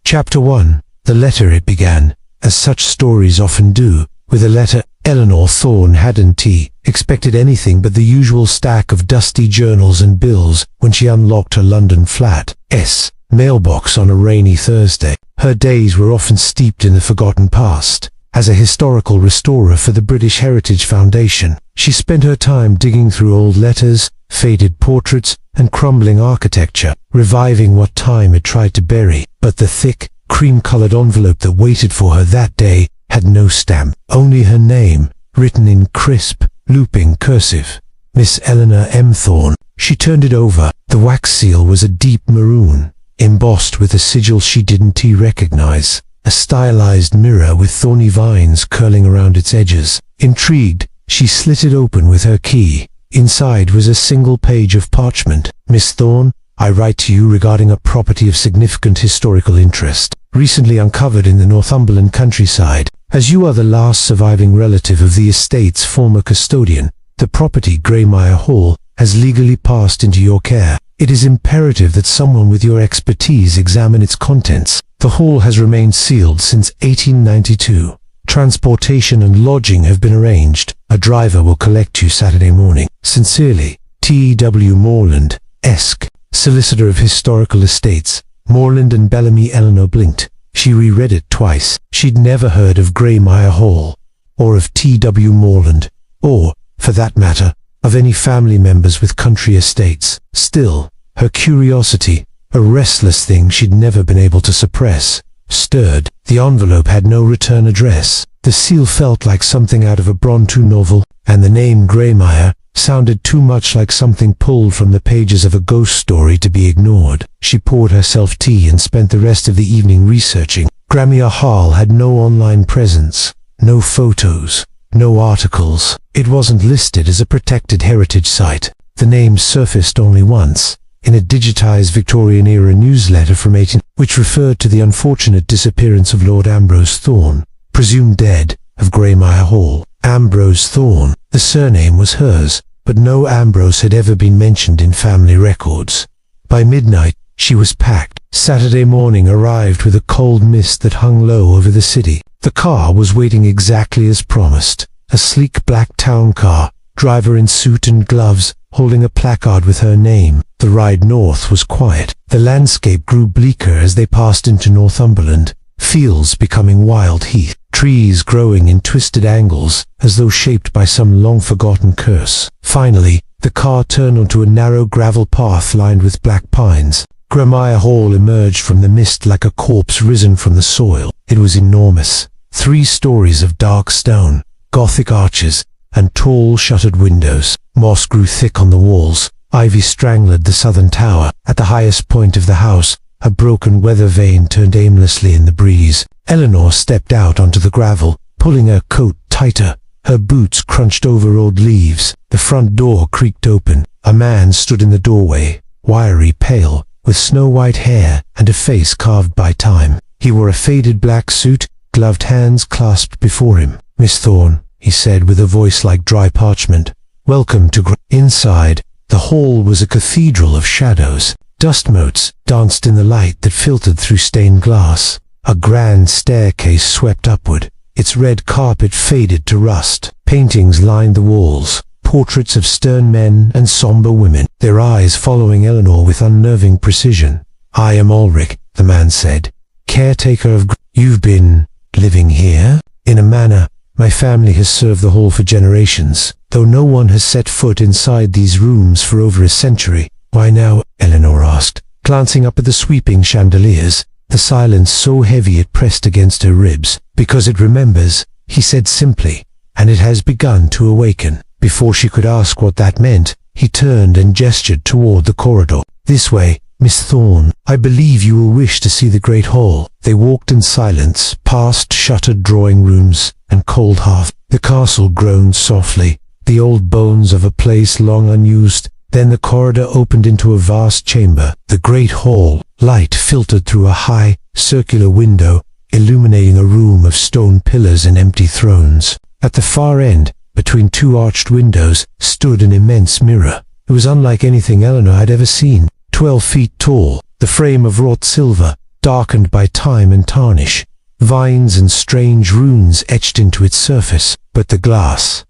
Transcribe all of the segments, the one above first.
Chapter 1. The letter. It began, as such stories often do, with a letter. Eleanor Thorne hadn't expected anything but the usual stack of dusty journals and bills when she unlocked her London flat's mailbox on a rainy Thursday. Her days were often steeped in the forgotten past. As a historical restorer for the British Heritage Foundation, she spent her time digging through old letters, faded portraits, and crumbling architecture, reviving what time had tried to bury. But the thick, cream-colored envelope that waited for her that day had no stamp, only her name, written in crisp, looping cursive. Miss Eleanor M. Thorne. She turned it over. The wax seal was a deep maroon, embossed with a sigil she didn't recognize, a stylized mirror with thorny vines curling around its edges. Intrigued, she slit it open with her key. Inside was a single page of parchment. Miss Thorne, I write to you regarding a property of significant historical interest, recently uncovered in the Northumberland countryside. As you are the last surviving relative of the estate's former custodian, the property, Greymire Hall, has legally passed into your care. It is imperative that someone with your expertise examine its contents. The hall has remained sealed since 1892. Transportation and lodging have been arranged. A driver will collect you Saturday morning. Sincerely, T.W. Morland, Esq., Solicitor of Historical Estates. Morland and Bellamy. Eleanor blinked. She reread it twice. She'd never heard of Greymire Hall, or of T.W. Morland, or, for that matter, of any family members with country estates. Still, her curiosity, a restless thing she'd never been able to suppress, stirred. The envelope had no return address. The seal felt like something out of a Brontë novel, and the name Greymire sounded too much like something pulled from the pages of a ghost story to be ignored. She poured herself tea and spent the rest of the evening researching. Greymire Hall had no online presence, no photos, no articles. It wasn't listed as a protected heritage site. The name surfaced only once, in a digitized Victorian-era newsletter from 18, which referred to the unfortunate disappearance of Lord Ambrose Thorne, presumed dead, of Greymire Hall. Ambrose Thorne. The surname was hers, but no Ambrose had ever been mentioned in family records. By midnight, she was packed. Saturday morning arrived with a cold mist that hung low over the city. The car was waiting exactly as promised. A sleek black town car, driver in suit and gloves, holding a placard with her name. The ride north was quiet. The landscape grew bleaker as they passed into Northumberland, fields becoming wild heath, trees growing in twisted angles as though shaped by some long-forgotten curse. Finally, the car turned onto a narrow gravel path lined with black pines. Greymire Hall emerged from the mist like a corpse risen from the soil. It was enormous. 3 stories of dark stone, Gothic arches, and tall shuttered windows. Moss grew thick on the walls. Ivy strangled the southern tower. At the highest point of the house, a broken weather vane turned aimlessly in the breeze. Eleanor stepped out onto the gravel, pulling her coat tighter. Her boots crunched over old leaves. The front door creaked open. A man stood in the doorway, wiry, pale, with snow-white hair and a face carved by time. He wore a faded black suit, gloved hands clasped before him. Miss Thorne, he said with a voice like dry parchment. Welcome to Inside, the hall was a cathedral of shadows. Dust motes danced in the light that filtered through stained glass. A grand staircase swept upward. Its red carpet faded to rust. Paintings lined the walls, portraits of stern men and somber women, their eyes following Eleanor with unnerving precision. I am Ulrich, the man said, caretaker of You've been living here? In a manner, my family has served the hall for generations, though no one has set foot inside these rooms for over a century. Why now? Eleanor asked, glancing up at the sweeping chandeliers, the silence so heavy it pressed against her ribs. Because it remembers, he said simply, and it has begun to awaken. Before she could ask what that meant, he turned and gestured toward the corridor. This way, Miss Thorne. I believe you will wish to see the great hall. They walked in silence, past shuttered drawing rooms and cold hearth. The castle groaned softly, the old bones of a place long unused. Then the corridor opened into a vast chamber, the great hall. Light filtered through a high, circular window, illuminating a room of stone pillars and empty thrones. At the far end, between 2 arched windows, stood an immense mirror. It was unlike anything Eleanor had ever seen. 12 feet tall, the frame of wrought silver, darkened by time and tarnish. Vines and strange runes etched into its surface, but the glass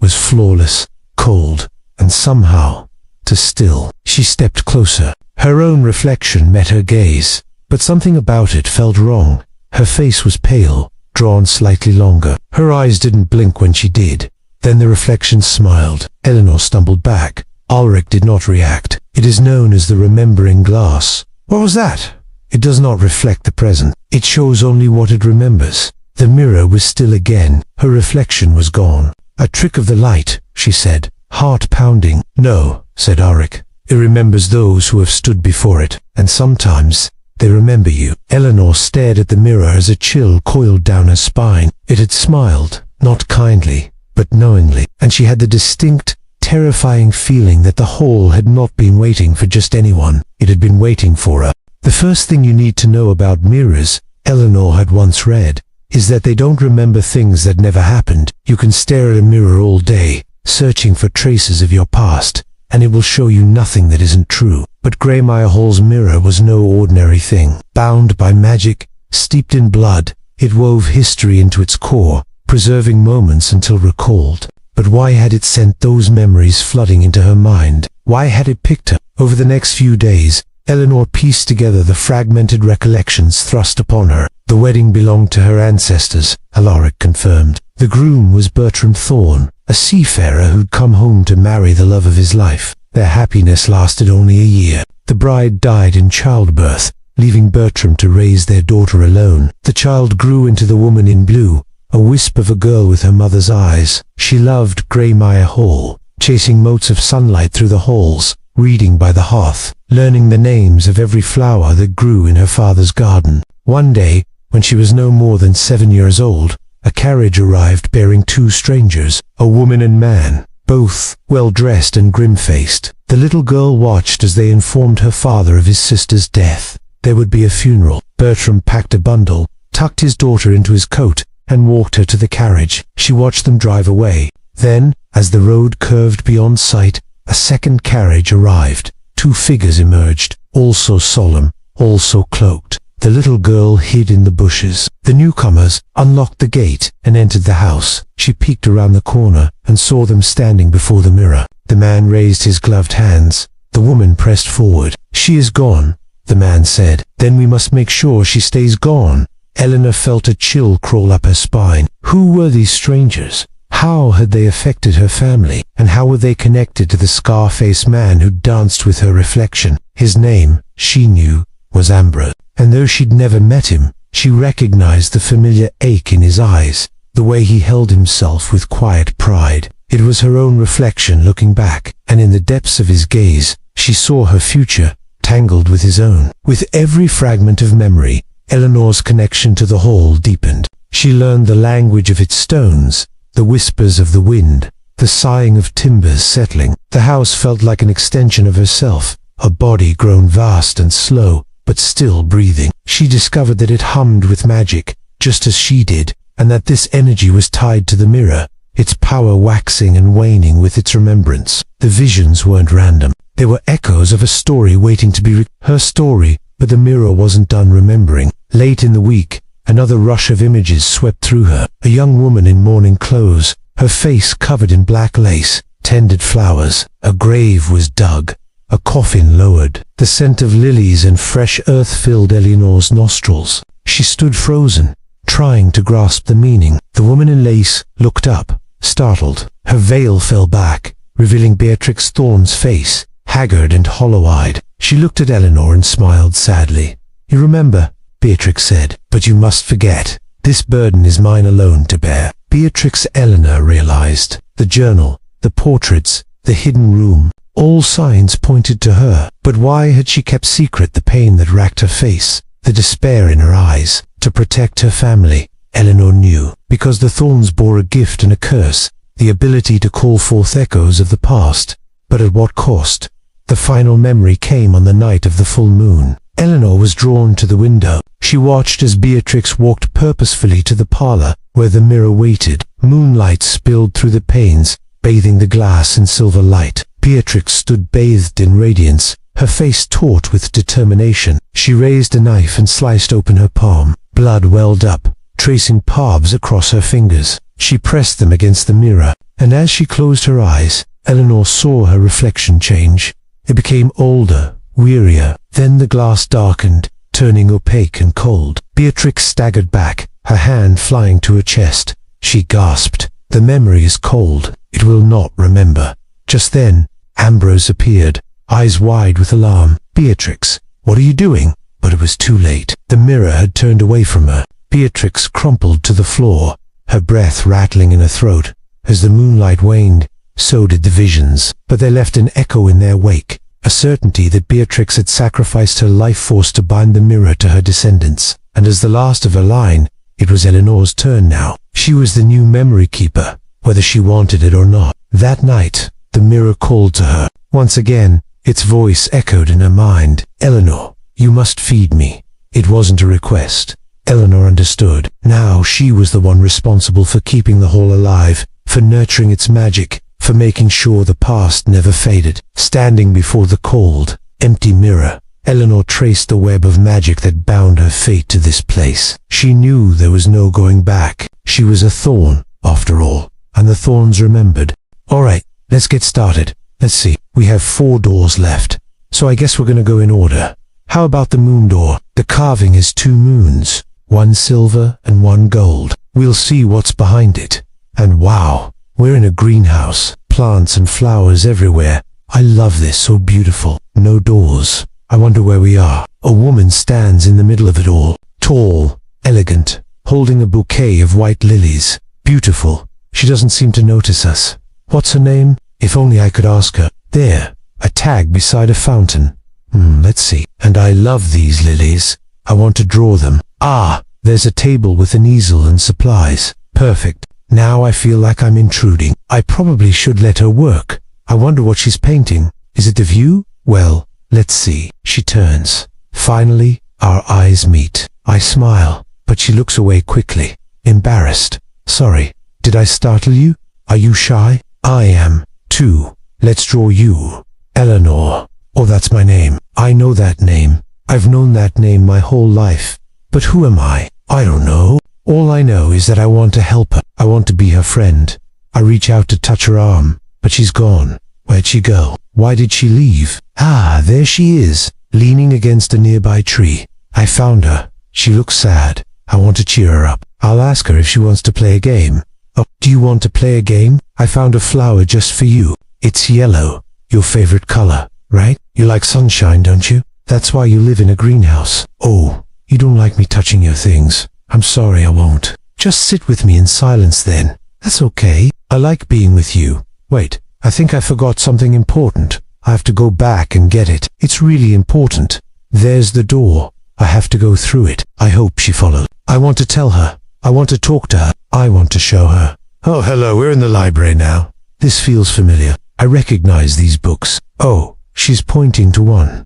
was flawless, cold, and somehow, still. She stepped closer. Her own reflection met her gaze, but something about it felt wrong. Her face was pale, drawn slightly longer. Her eyes didn't blink when she did. Then the reflection smiled. Eleanor stumbled back. Ulrich did not react. It is known as the remembering glass. What was that? It does not reflect the present. It shows only what it remembers. The mirror was still again. Her reflection was gone. A trick of the light, she said, heart pounding. No, said Ulrich. It remembers those who have stood before it, and sometimes they remember you. Eleanor stared at the mirror as a chill coiled down her spine. It had smiled, not kindly, but knowingly, and she had the distinct, terrifying feeling that the hall had not been waiting for just anyone. It had been waiting for her. The first thing you need to know about mirrors, Eleanor had once read, is that they don't remember things that never happened. You can stare at a mirror all day, searching for traces of your past, and it will show you nothing that isn't true. But Greymire Hall's mirror was no ordinary thing. Bound by magic, steeped in blood, it wove history into its core, preserving moments until recalled. But why had it sent those memories flooding into her mind? Why had it picked her? Over the next few days, Eleanor pieced together the fragmented recollections thrust upon her. The wedding belonged to her ancestors, Alaric confirmed. The groom was Bertram Thorne, a seafarer who'd come home to marry the love of his life. Their happiness lasted only a year. The bride died in childbirth, leaving Bertram to raise their daughter alone. The child grew into the woman in blue, a wisp of a girl with her mother's eyes. She loved Greymire Hall, chasing motes of sunlight through the halls, reading by the hearth, learning the names of every flower that grew in her father's garden. One day, when she was no more than 7 years old, a carriage arrived bearing two strangers, a woman and man, both well-dressed and grim-faced. The little girl watched as they informed her father of his sister's death. There would be a funeral. Bertram packed a bundle, tucked his daughter into his coat, and walked her to the carriage. She watched them drive away. Then, as the road curved beyond sight, a second carriage arrived. Two figures emerged, also solemn, also cloaked. The little girl hid in the bushes. The newcomers unlocked the gate and entered the house. She peeked around the corner and saw them standing before the mirror. The man raised his gloved hands. The woman pressed forward. "She is gone," the man said. "Then we must make sure she stays gone." Eleanor felt a chill crawl up her spine. Who were these strangers? How had they affected her family? And how were they connected to the scar-faced man who danced with her reflection? His name, she knew, was Ambrose. And though she'd never met him, she recognized the familiar ache in his eyes, the way he held himself with quiet pride. It was her own reflection looking back, and in the depths of his gaze, she saw her future, tangled with his own. With every fragment of memory, Eleanor's connection to the hall deepened. She learned the language of its stones, the whispers of the wind, the sighing of timbers settling. The house felt like an extension of herself, a body grown vast and slow, but still breathing. She discovered that it hummed with magic, just as she did, and that this energy was tied to the mirror, its power waxing and waning with its remembrance. The visions weren't random. They were echoes of a story waiting to be her story, but the mirror wasn't done remembering. Late in the week, another rush of images swept through her. A young woman in mourning clothes, her face covered in black lace, tended flowers. A grave was dug, a coffin lowered. The scent of lilies and fresh earth filled Eleanor's nostrils. She stood frozen, trying to grasp the meaning. The woman in lace looked up, startled. Her veil fell back, revealing Beatrix Thorne's face, haggard and hollow-eyed. She looked at Eleanor and smiled sadly. "You remember," Beatrix said, "but you must forget. This burden is mine alone to bear." Beatrix Eleanor realized. The journal, the portraits, the hidden room, all signs pointed to her. But why had she kept secret the pain that racked her face, the despair in her eyes? To protect her family, Eleanor knew. Because the Thornes bore a gift and a curse, the ability to call forth echoes of the past. But at what cost? The final memory came on the night of the full moon. Eleanor was drawn to the window. She watched as Beatrix walked purposefully to the parlor, where the mirror waited. Moonlight spilled through the panes, bathing the glass in silver light. Beatrix stood bathed in radiance, her face taut with determination. She raised a knife and sliced open her palm. Blood welled up, tracing paths across her fingers. She pressed them against the mirror, and as she closed her eyes, Eleanor saw her reflection change. It became older, wearier. Then the glass darkened, turning opaque and cold. Beatrix staggered back, her hand flying to her chest. She gasped. The memory is cold. It will not remember. Just then, Ambrose appeared, eyes wide with alarm. "Beatrix, what are you doing?" But it was too late. The mirror had turned away from her. Beatrix crumpled to the floor, her breath rattling in her throat. As the moonlight waned, so did the visions, but they left an echo in their wake, a certainty that Beatrix had sacrificed her life force to bind the mirror to her descendants. And as the last of her line, it was Eleanor's turn now. She was the new memory keeper, whether she wanted it or not. That night, the mirror called to her. Once again, its voice echoed in her mind. "Eleanor, you must feed me." It wasn't a request. Eleanor understood. Now she was the one responsible for keeping the hall alive, for nurturing its magic, for making sure the past never faded. Standing before the cold, empty mirror, Eleanor traced the web of magic that bound her fate to this place. She knew there was no going back. She was a thorn, after all, and the thorns remembered. "All right, let's get started. Let's see, we have 4 doors left, so I guess we're gonna go in order. How about the moon door? The carving is 2 moons, 1 silver and 1 gold. We'll see what's behind it. And wow, we're in a greenhouse, plants and flowers everywhere. I love this, so beautiful. No doors. I wonder where we are." A woman stands in the middle of it all, tall, elegant, holding a bouquet of white lilies. Beautiful. She doesn't seem to notice us. What's her name? If only I could ask her. There, a tag beside a fountain. Let's see. "And I love these lilies. I want to draw them." Ah, there's a table with an easel and supplies. Perfect. Now I feel like I'm intruding. I probably should let her work. I wonder what she's painting. Is it the view? Well, let's see. She turns. Finally, our eyes meet. I smile, but she looks away quickly, embarrassed. "Sorry, did I startle you? Are you shy?" "I am, too. Let's draw you. Eleanor. Oh, that's my name. I know that name. I've known that name my whole life. But who am I? I don't know. All I know is that I want to help her. I want to be her friend. I reach out to touch her arm, but she's gone. Where'd she go? Why did she leave? Ah, there she is, leaning against a nearby tree. I found her. She looks sad. I want to cheer her up. I'll ask her if she wants to play a game. "Oh, do you want to play a game? I found a flower just for you. It's yellow, your favorite color, right? You like sunshine, don't you? That's why you live in a greenhouse. Oh, you don't like me touching your things. I'm sorry, I won't. Just sit with me in silence then. That's okay. I like being with you. Wait, I think I forgot something important. I have to go back and get it. It's really important. There's the door. I have to go through it. I hope she follows. I want to tell her. I want to talk to her. I want to show her." "Oh, hello, we're in the library now. This feels familiar. I recognize these books. Oh, she's pointing to one.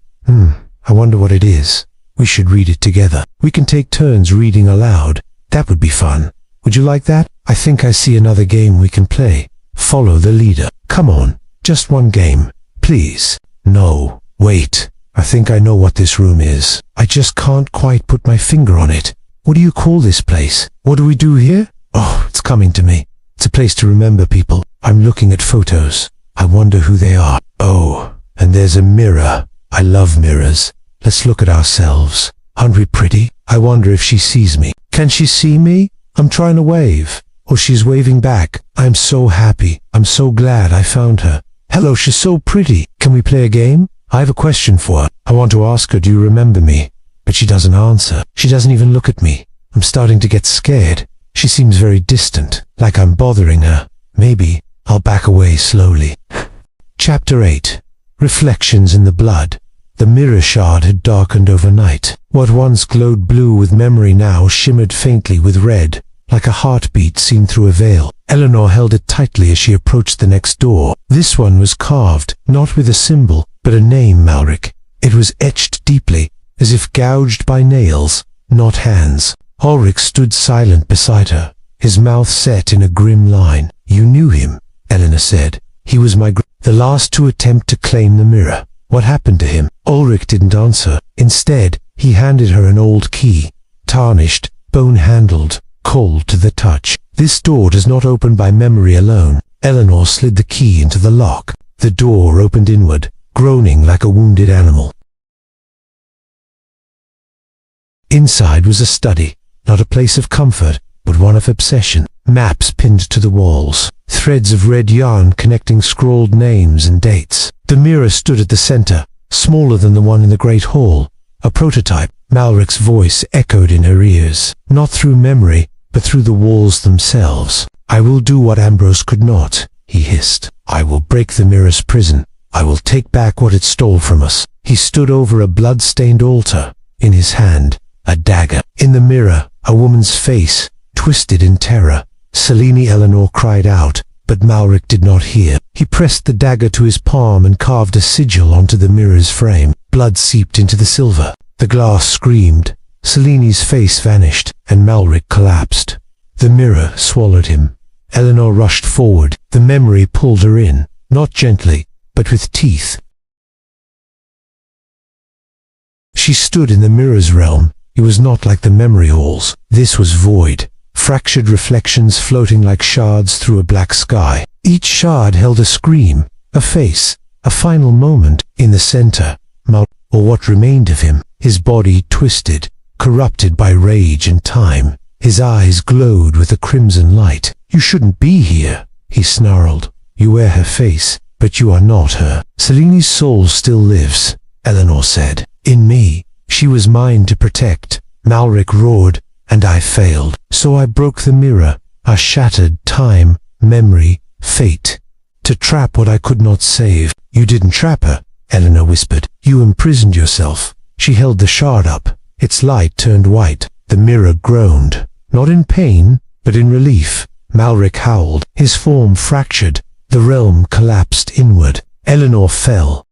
I wonder what it is. We should read it together. We can take turns reading aloud. That would be fun. Would you like that? I think I see another game we can play. Follow the leader. Come on, just one game, please." "No, wait. I think I know what this room is. I just can't quite put my finger on it. What do you call this place? What do we do here? Oh, it's coming to me. It's a place to remember people. I'm looking at photos. I wonder who they are. Oh, and there's a mirror. I love mirrors. Let's look at ourselves. Aren't we pretty? I wonder if she sees me. Can she see me? I'm trying to wave. Oh, she's waving back. I'm so happy. I'm so glad I found her. Hello, she's so pretty. Can we play a game? I have a question for her. I want to ask her, do you remember me? But she doesn't answer. She doesn't even look at me. I'm starting to get scared. She seems very distant, like I'm bothering her. Maybe I'll back away slowly. Chapter 8. Reflections in the Blood. The mirror shard had darkened overnight. What once glowed blue with memory now shimmered faintly with red, like a heartbeat seen through a veil. Eleanor held it tightly as she approached the next door. This one was carved, not with a symbol, but a name, Malric. It was etched deeply, as if gouged by nails, not hands. Ulrich stood silent beside her, his mouth set in a grim line. "You knew him," Eleanor said. "He was my the last to attempt to claim the mirror. What happened to him? Ulrich didn't answer. Instead, he handed her an old key, tarnished, bone-handled, cold to the touch. This door does not open by memory alone. Eleanor slid the key into the lock. The door opened inward, groaning like a wounded animal. Inside was a study, not a place of comfort, but one of obsession. Maps pinned to the walls, threads of red yarn connecting scrawled names and dates. The mirror stood at the center, smaller than the one in the great hall, a prototype. Malric's voice echoed in her ears, not through memory, but through the walls themselves. "I will do what Ambrose could not," he hissed. "I will break the mirror's prison. I will take back what it stole from us." He stood over a blood-stained altar, in his hand, a dagger. In the mirror, a woman's face, twisted in terror. Selene Eleanor cried out, but Malric did not hear. He pressed the dagger to his palm and carved a sigil onto the mirror's frame. Blood seeped into the silver. The glass screamed. Selene's face vanished, and Malric collapsed. The mirror swallowed him. Eleanor rushed forward. The memory pulled her in, not gently, but with teeth. She stood in the mirror's realm. It was not like the memory halls. This was void, fractured reflections floating like shards through a black sky. Each shard held a scream, a face, a final moment. In the center, or what remained of him, his body twisted, corrupted by rage and time. His eyes glowed with a crimson light. "You shouldn't be here," he snarled. "You wear her face, but you are not her." "Selene's soul still lives," Eleanor said. "In me. She was mine to protect." Malric roared, "And I failed. So I broke the mirror, a shattered time, memory, fate, to trap what I could not save." "You didn't trap her," Eleanor whispered. "You imprisoned yourself." She held the shard up. Its light turned white. The mirror groaned, not in pain, but in relief. Malric howled. His form fractured. The realm collapsed inward. Eleanor fell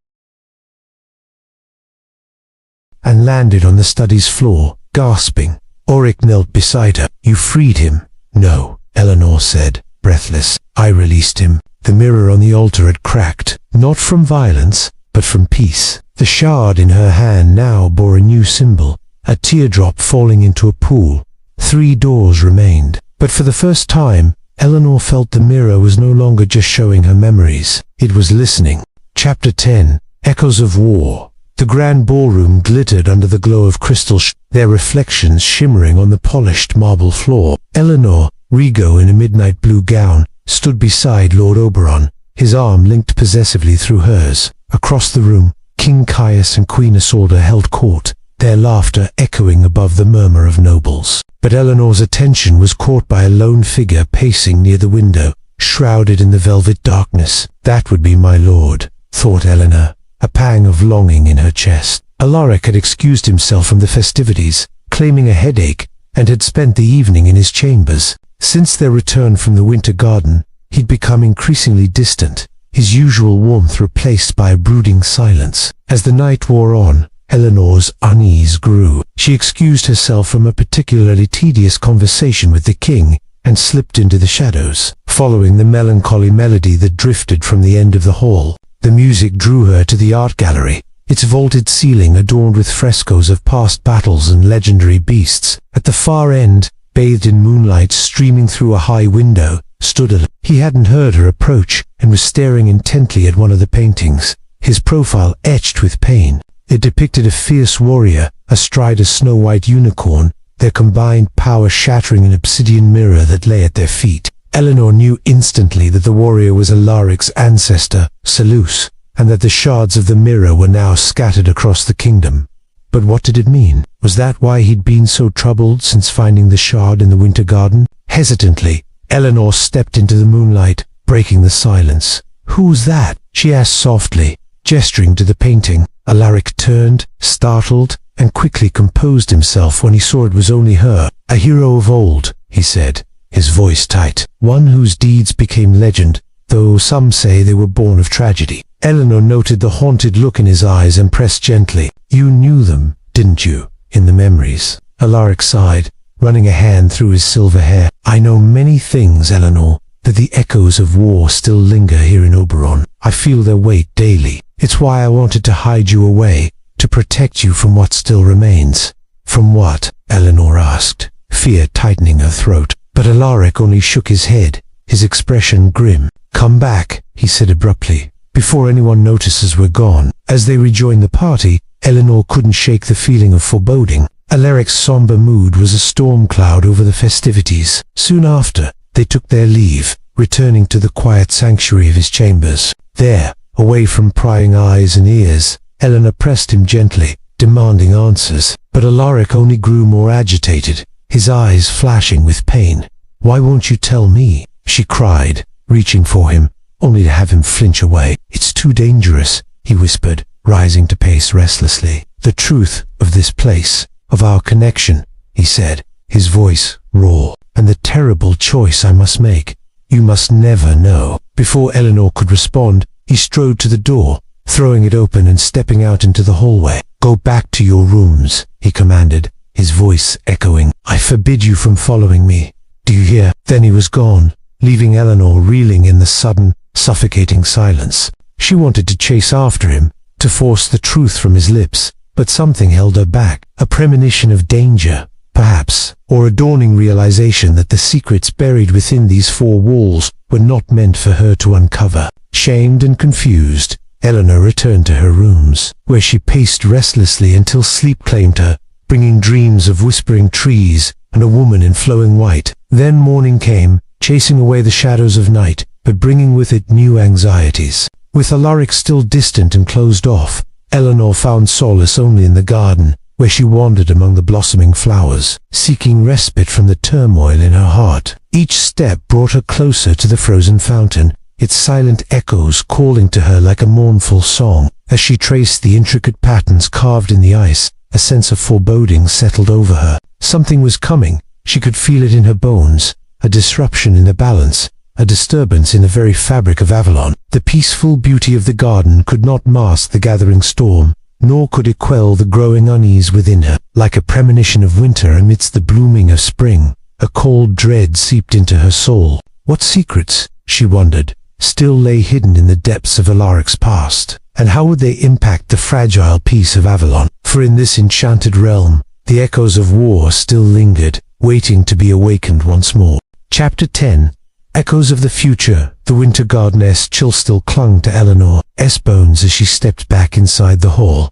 and landed on the study's floor, gasping. Ulrich knelt beside her. "You freed him." "No," Eleanor said, breathless. "I released him." The mirror on the altar had cracked, not from violence, but from peace. The shard in her hand now bore a new symbol, a teardrop falling into a pool. 3 doors remained. But for the first time, Eleanor felt the mirror was no longer just showing her memories. It was listening. Chapter 10. Echoes of War. The grand ballroom glittered under the glow of crystal, their reflections shimmering on the polished marble floor. Eleanor, Rigo in a midnight blue gown, stood beside Lord Oberon, his arm linked possessively through hers. Across the room, King Caius and Queen Isolde held court, their laughter echoing above the murmur of nobles. But Eleanor's attention was caught by a lone figure pacing near the window, shrouded in the velvet darkness. "That would be my lord," thought Eleanor, a pang of longing in her chest. Alaric had excused himself from the festivities, claiming a headache, and had spent the evening in his chambers. Since their return from the winter garden, he'd become increasingly distant, his usual warmth replaced by a brooding silence. As the night wore on, Eleanor's unease grew. She excused herself from a particularly tedious conversation with the king and slipped into the shadows, following the melancholy melody that drifted from the end of the hall. The music drew her to the art gallery, its vaulted ceiling adorned with frescoes of past battles and legendary beasts. At the far end, bathed in moonlight streaming through a high window, stood a... He hadn't heard her approach and was staring intently at one of the paintings, his profile etched with pain. It depicted a fierce warrior astride a snow-white unicorn, their combined power shattering an obsidian mirror that lay at their feet. Eleanor knew instantly that the warrior was Alaric's ancestor, Seleuce, and that the shards of the mirror were now scattered across the kingdom. But what did it mean? Was that why he'd been so troubled since finding the shard in the winter garden? Hesitantly, Eleanor stepped into the moonlight, breaking the silence. "Who's that?" she asked softly, gesturing to the painting. Alaric turned, startled, and quickly composed himself when he saw it was only her. "A hero of old," he said, his voice tight. "One whose deeds became legend, though some say they were born of tragedy." Eleanor noted the haunted look in his eyes and pressed gently. "You knew them, didn't you, in the memories?" Alaric sighed, running a hand through his silver hair. "I know many things, Eleanor, that the echoes of war still linger here in Oberon. I feel their weight daily. It's why I wanted to hide you away, to protect you from what still remains." "From what?" Eleanor asked, fear tightening her throat. But Alaric only shook his head, his expression grim. "Come back," he said abruptly, "before anyone notices we're gone." As they rejoined the party, Eleanor couldn't shake the feeling of foreboding. Alaric's somber mood was a storm cloud over the festivities. Soon after, they took their leave, returning to the quiet sanctuary of his chambers. There, away from prying eyes and ears, Eleanor pressed him gently, demanding answers. But Alaric only grew more agitated, his eyes flashing with pain. "Why won't you tell me?" she cried, reaching for him, only to have him flinch away. "It's too dangerous," he whispered, rising to pace restlessly. "The truth of this place, of our connection," he said, his voice raw. "And the terrible choice I must make. You must never know." Before Eleanor could respond, he strode to the door, throwing it open and stepping out into the hallway. "Go back to your rooms," he commanded, his voice echoing. "I forbid you from following me. Do you hear?" Then he was gone, leaving Eleanor reeling in the sudden, suffocating silence. She wanted to chase after him, to force the truth from his lips, but something held her back. A premonition of danger, perhaps, or a dawning realization that the secrets buried within these four walls were not meant for her to uncover. Shamed and confused, Eleanor returned to her rooms, where she paced restlessly until sleep claimed her, bringing dreams of whispering trees and a woman in flowing white. Then morning came, chasing away the shadows of night, but bringing with it new anxieties. With Alaric still distant and closed off, Eleanor found solace only in the garden, where she wandered among the blossoming flowers, seeking respite from the turmoil in her heart. Each step brought her closer to the frozen fountain, its silent echoes calling to her like a mournful song. As she traced the intricate patterns carved in the ice, a sense of foreboding settled over her. Something was coming. She could feel it in her bones, a disruption in the balance, a disturbance in the very fabric of Avalon. The peaceful beauty of the garden could not mask the gathering storm, nor could it quell the growing unease within her. Like a premonition of winter amidst the blooming of spring, a cold dread seeped into her soul. What secrets, she wondered, still lay hidden in the depths of Alaric's past? And how would they impact the fragile peace of Avalon? For in this enchanted realm, the echoes of war still lingered, waiting to be awakened once more. Chapter 10. Echoes of the future. The winter gardeness chill still clung to Eleanor's bones as she stepped back inside the hall.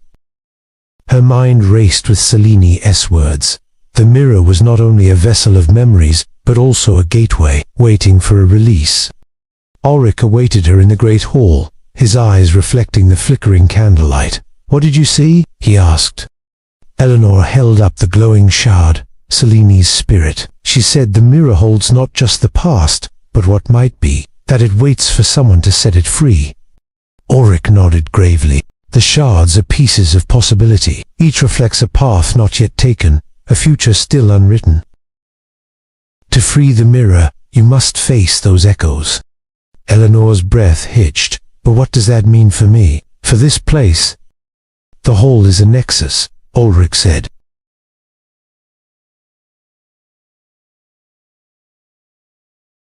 Her mind raced with Seleni's words. The mirror was not only a vessel of memories, but also a gateway, waiting for a release. Ulrich awaited her in the great hall, his eyes reflecting the flickering candlelight. "What did you see?" he asked. Eleanor held up the glowing shard, Seleni's spirit. She said the mirror holds not just the past, but what might be, that it waits for someone to set it free. Ulrich nodded gravely. The shards are pieces of possibility. Each reflects a path not yet taken, a future still unwritten. To free the mirror, you must face those echoes. Eleanor's breath hitched. "But what does that mean for me? For this place?" "The hall is a nexus," Ulrich said.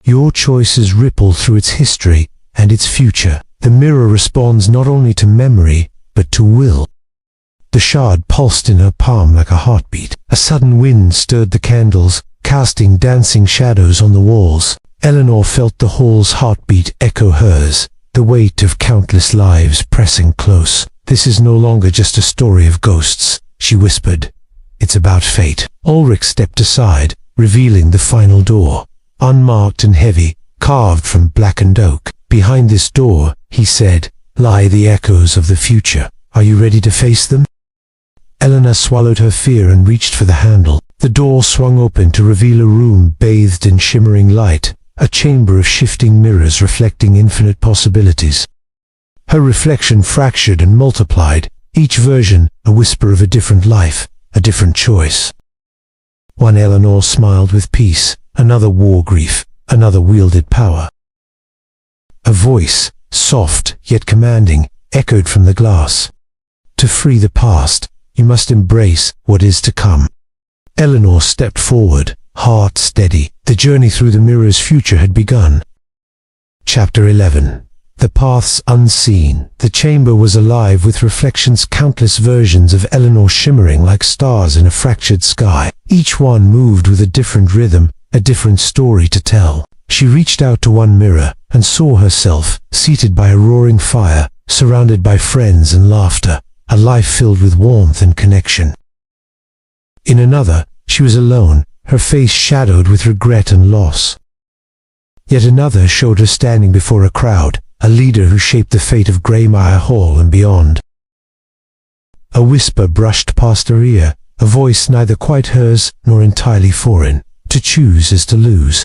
"Your choices ripple through its history and its future. The mirror responds not only to memory, but to will." The shard pulsed in her palm like a heartbeat. A sudden wind stirred the candles, casting dancing shadows on the walls. Eleanor felt the hall's heartbeat echo hers, the weight of countless lives pressing close. "This is no longer just a story of ghosts," she whispered. "It's about fate." Ulrich stepped aside, revealing the final door. Unmarked and heavy, carved from blackened oak. "Behind this door," he said, "lie the echoes of the future. Are you ready to face them?" Eleanor swallowed her fear and reached for the handle. The door swung open to reveal a room bathed in shimmering light, a chamber of shifting mirrors reflecting infinite possibilities. Her reflection fractured and multiplied, each version a whisper of a different life, a different choice. One Eleanor smiled with peace, another wore grief, another wielded power. A voice, soft yet commanding, echoed from the glass. "To free the past, you must embrace what is to come." Eleanor stepped forward, heart steady. The journey through the mirror's future had begun. Chapter 11. The Paths Unseen. The chamber was alive with reflections, countless versions of Eleanor shimmering like stars in a fractured sky. Each one moved with a different rhythm, a different story to tell. She reached out to one mirror and saw herself, seated by a roaring fire, surrounded by friends and laughter, a life filled with warmth and connection. In another, she was alone, her face shadowed with regret and loss. Yet another showed her standing before a crowd, a leader who shaped the fate of Greymire Hall and beyond. A whisper brushed past her ear, a voice neither quite hers nor entirely foreign. To choose is to lose.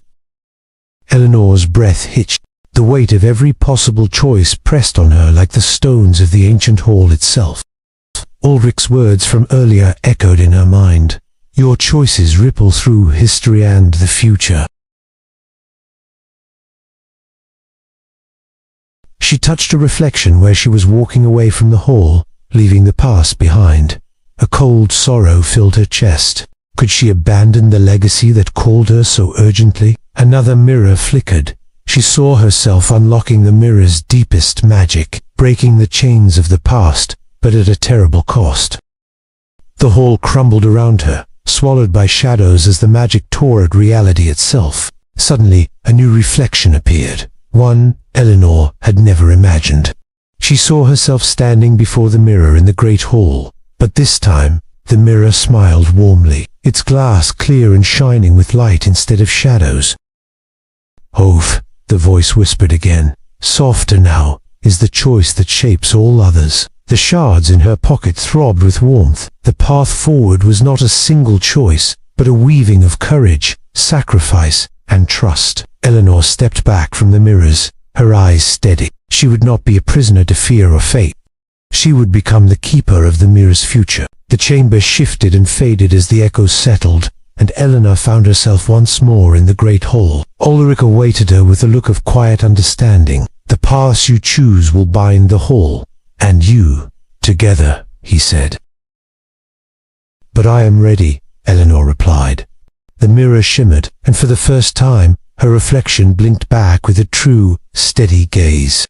Eleanor's breath hitched. The weight of every possible choice pressed on her like the stones of the ancient hall itself. Ulrich's words from earlier echoed in her mind. Your choices ripple through history and the future. She touched a reflection where she was walking away from the hall, leaving the past behind. A cold sorrow filled her chest. Could she abandon the legacy that called her so urgently? Another mirror flickered. She saw herself unlocking the mirror's deepest magic, breaking the chains of the past, but at a terrible cost. The hall crumbled around her, swallowed by shadows as the magic tore at reality itself. Suddenly, a new reflection appeared. One Eleanor had never imagined. She saw herself standing before the mirror in the great hall, but this time the mirror smiled warmly, its glass clear and shining with light instead of shadows. "Ove," the voice whispered again, "softer now is the choice that shapes all others." The shards in her pocket throbbed with warmth. The path forward was not a single choice, but a weaving of courage, sacrifice, and trust. Eleanor stepped back from the mirrors, her eyes steady. She would not be a prisoner to fear or fate. She would become the keeper of the mirror's future. The chamber shifted and faded as the echoes settled, and Eleanor found herself once more in the great hall. Ulrich awaited her with a look of quiet understanding. "The paths you choose will bind the hall, and you, together," he said. "But I am ready," Eleanor replied. The mirror shimmered, and for the first time, her reflection blinked back with a true, steady gaze.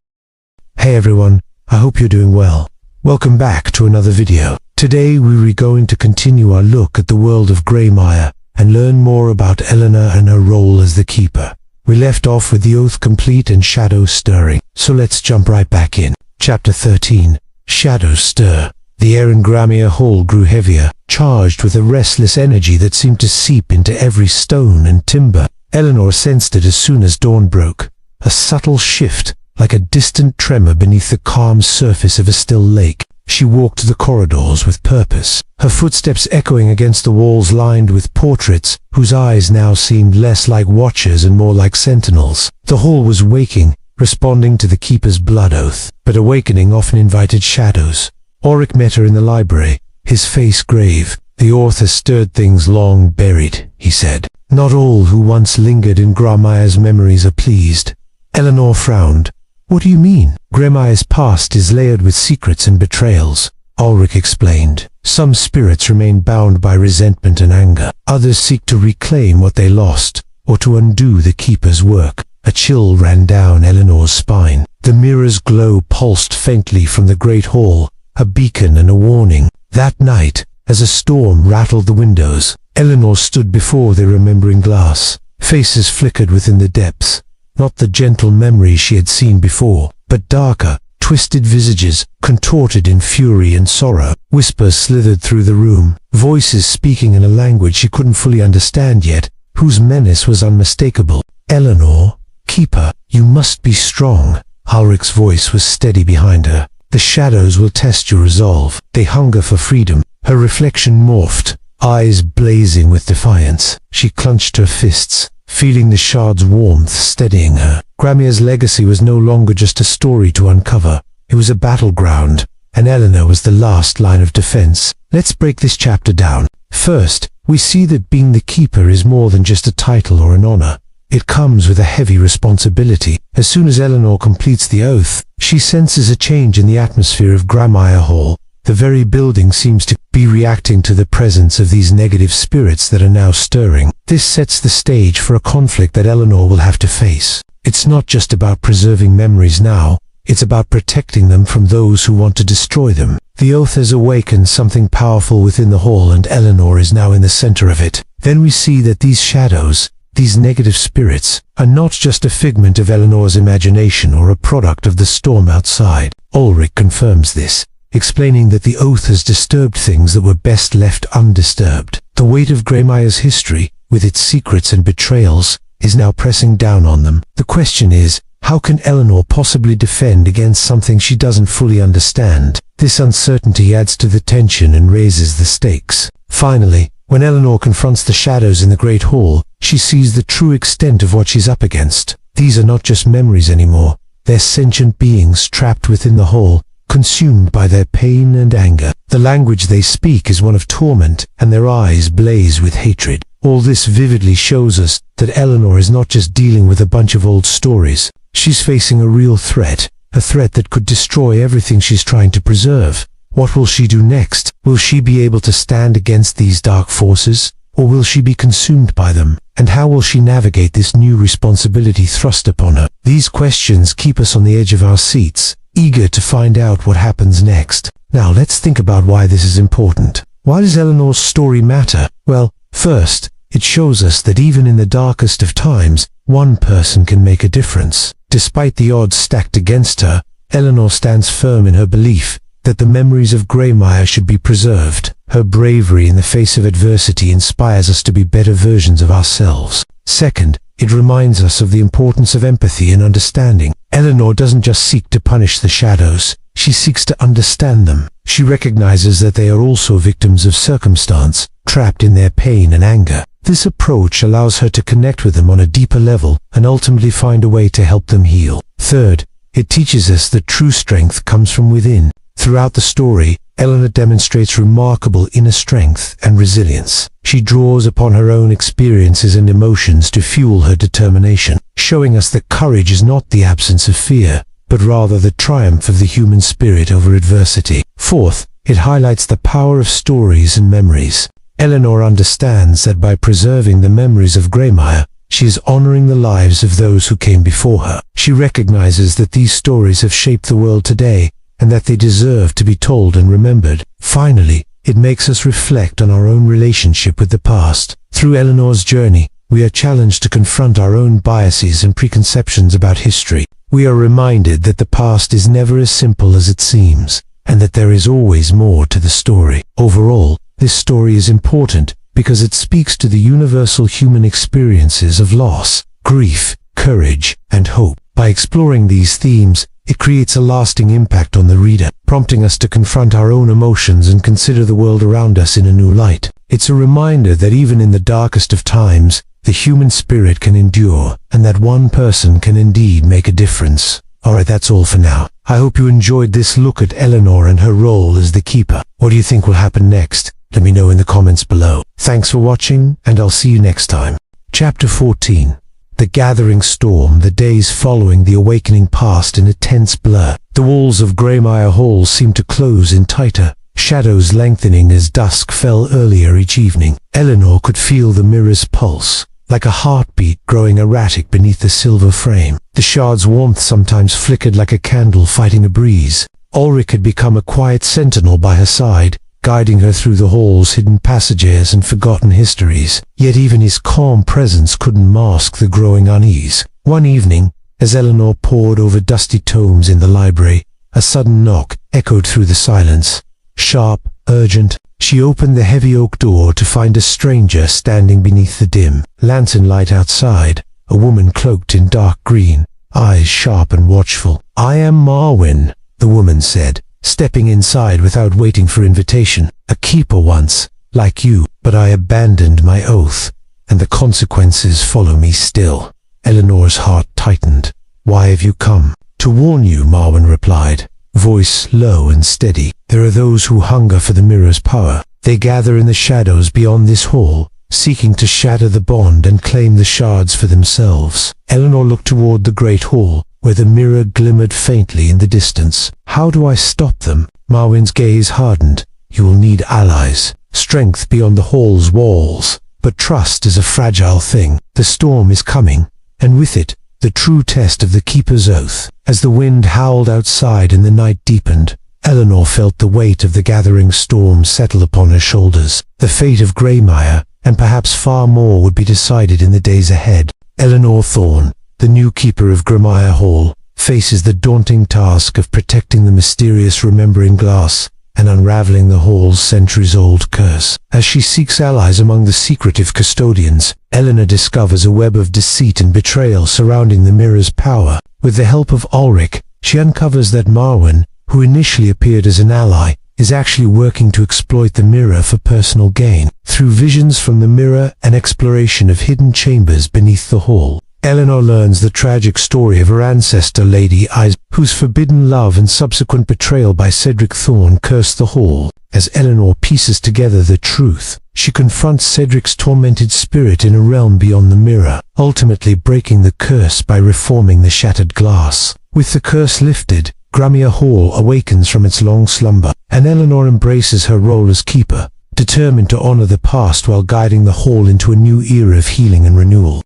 Hey everyone, I hope you're doing well. Welcome back to another video. Today we're going to continue our look at the world of Greymire and learn more about Eleanor and her role as the keeper. We left off with the oath complete and shadows stirring, so let's jump right back in. Chapter 13. Shadows Stir. The air in Greymire Hall grew heavier, charged with a restless energy that seemed to seep into every stone and timber. Eleanor sensed it as soon as dawn broke. A subtle shift, like a distant tremor beneath the calm surface of a still lake. She walked the corridors with purpose, her footsteps echoing against the walls lined with portraits whose eyes now seemed less like watchers and more like sentinels. The hall was waking, responding to the keeper's blood oath, but awakening often invited shadows. Ulrich met her in the library, his face grave. "The author stirred things long buried," he said. "Not all who once lingered in Greymire's memories are pleased." Eleanor frowned. "What do you mean?" "Greymire's past is layered with secrets and betrayals," Ulrich explained. "Some spirits remain bound by resentment and anger. Others seek to reclaim what they lost, or to undo the keeper's work." A chill ran down Eleanor's spine. The mirror's glow pulsed faintly from the great hall, a beacon and a warning. That night, as a storm rattled the windows, Eleanor stood before the remembering glass. Faces flickered within the depths, not the gentle memories she had seen before, but darker, twisted visages, contorted in fury and sorrow. Whispers slithered through the room, voices speaking in a language she couldn't fully understand yet, whose menace was unmistakable. "Eleanor, keeper, you must be strong." Ulrich's voice was steady behind her. "The shadows will test your resolve. They hunger for freedom." Her reflection morphed, eyes blazing with defiance. She clenched her fists, feeling the shard's warmth steadying her. Greymire's legacy was no longer just a story to uncover. It was a battleground, and Eleanor was the last line of defense. Let's break this chapter down. First, we see that being the keeper is more than just a title or an honor. It comes with a heavy responsibility. As soon as Eleanor completes the oath, she senses a change in the atmosphere of Greymire Hall. The very building seems to be reacting to the presence of these negative spirits that are now stirring. This sets the stage for a conflict that Eleanor will have to face. It's not just about preserving memories now, it's about protecting them from those who want to destroy them. The oath has awakened something powerful within the hall, and Eleanor is now in the center of it. Then we see that these shadows, these negative spirits, are not just a figment of Eleanor's imagination or a product of the storm outside. Ulrich confirms this, explaining that the oath has disturbed things that were best left undisturbed. The weight of Greymire's history, with its secrets and betrayals, is now pressing down on them. The question is, how can Eleanor possibly defend against something she doesn't fully understand? This uncertainty adds to the tension and raises the stakes. Finally, when Eleanor confronts the shadows in the Great Hall, she sees the true extent of what she's up against. These are not just memories anymore. They're sentient beings trapped within the hall, consumed by their pain and anger. The language they speak is one of torment, and their eyes blaze with hatred. All this vividly shows us that Eleanor is not just dealing with a bunch of old stories. She's facing a real threat, a threat that could destroy everything she's trying to preserve. What will she do next? Will she be able to stand against these dark forces, or will she be consumed by them? And how will she navigate this new responsibility thrust upon her? These questions keep us on the edge of our seats, eager to find out what happens next. Now let's think about why this is important. Why does Eleanor's story matter? Well, first, it shows us that even in the darkest of times, one person can make a difference. Despite the odds stacked against her, Eleanor stands firm in her belief that the memories of Greymire should be preserved. Her bravery in the face of adversity inspires us to be better versions of ourselves. Second, it reminds us of the importance of empathy and understanding. Eleanor doesn't just seek to punish the shadows, she seeks to understand them. She recognizes that they are also victims of circumstance, trapped in their pain and anger. This approach allows her to connect with them on a deeper level and ultimately find a way to help them heal. Third, it teaches us that true strength comes from within. Throughout the story, Eleanor demonstrates remarkable inner strength and resilience. She draws upon her own experiences and emotions to fuel her determination, showing us that courage is not the absence of fear, but rather the triumph of the human spirit over adversity. Fourth, it highlights the power of stories and memories. Eleanor understands that by preserving the memories of Greymire, she is honoring the lives of those who came before her. She recognizes that these stories have shaped the world today, and that they deserve to be told and remembered. Finally, it makes us reflect on our own relationship with the past. Through Eleanor's journey, we are challenged to confront our own biases and preconceptions about history. We are reminded that the past is never as simple as it seems, and that there is always more to the story. Overall, this story is important because it speaks to the universal human experiences of loss, grief, courage, and hope. By exploring these themes, it creates a lasting impact on the reader, prompting us to confront our own emotions and consider the world around us in a new light. It's a reminder that even in the darkest of times, the human spirit can endure, and that one person can indeed make a difference. Alright, that's all for now. I hope you enjoyed this look at Eleanor and her role as the keeper. What do you think will happen next? Let me know in the comments below. Thanks for watching, and I'll see you next time. Chapter 14. The gathering storm, the days following the awakening passed in a tense blur. The walls of Greymire Hall seemed to close in tighter, shadows lengthening as dusk fell earlier each evening. Eleanor could feel the mirror's pulse, like a heartbeat growing erratic beneath the silver frame. The shard's warmth sometimes flickered like a candle fighting a breeze. Ulrich had become a quiet sentinel by her side, guiding her through the hall's hidden passages and forgotten histories. Yet even his calm presence couldn't mask the growing unease. One evening, as Eleanor pored over dusty tomes in the library, a sudden knock echoed through the silence. Sharp, urgent, she opened the heavy oak door to find a stranger standing beneath the dim lantern light outside, a woman cloaked in dark green, eyes sharp and watchful. "I am Marwyn," the woman said, stepping inside without waiting for invitation. "A keeper once, like you, but I abandoned my oath, and the consequences follow me still." Eleanor's heart tightened. "Why have you come?" "To warn you," Marwyn replied, voice low and steady. "There are those who hunger for the mirror's power. They gather in the shadows beyond this hall, seeking to shatter the bond and claim the shards for themselves." Eleanor looked toward the great hall, where the mirror glimmered faintly in the distance. "How do I stop them?" Marwyn's gaze hardened. "You will need allies, strength beyond the hall's walls. But trust is a fragile thing. The storm is coming, and with it, the true test of the keeper's oath. As the wind howled outside and the night deepened, Eleanor felt the weight of the gathering storm settle upon her shoulders. The fate of Greymire, and perhaps far more, would be decided in the days ahead. Eleanor Thorne, the new keeper of Greymire Hall, faces the daunting task of protecting the mysterious remembering glass and unraveling the hall's centuries-old curse. As she seeks allies among the secretive custodians, Eleanor discovers a web of deceit and betrayal surrounding the mirror's power. With the help of Ulrich, she uncovers that Marwyn, who initially appeared as an ally, is actually working to exploit the mirror for personal gain. Through visions from the mirror and exploration of hidden chambers beneath the hall, Eleanor learns the tragic story of her ancestor Lady Eyes, whose forbidden love and subsequent betrayal by Cedric Thorne cursed the hall. As Eleanor pieces together the truth, she confronts Cedric's tormented spirit in a realm beyond the mirror, ultimately breaking the curse by reforming the shattered glass. With the curse lifted, Greymire Hall awakens from its long slumber, and Eleanor embraces her role as keeper, determined to honor the past while guiding the hall into a new era of healing and renewal.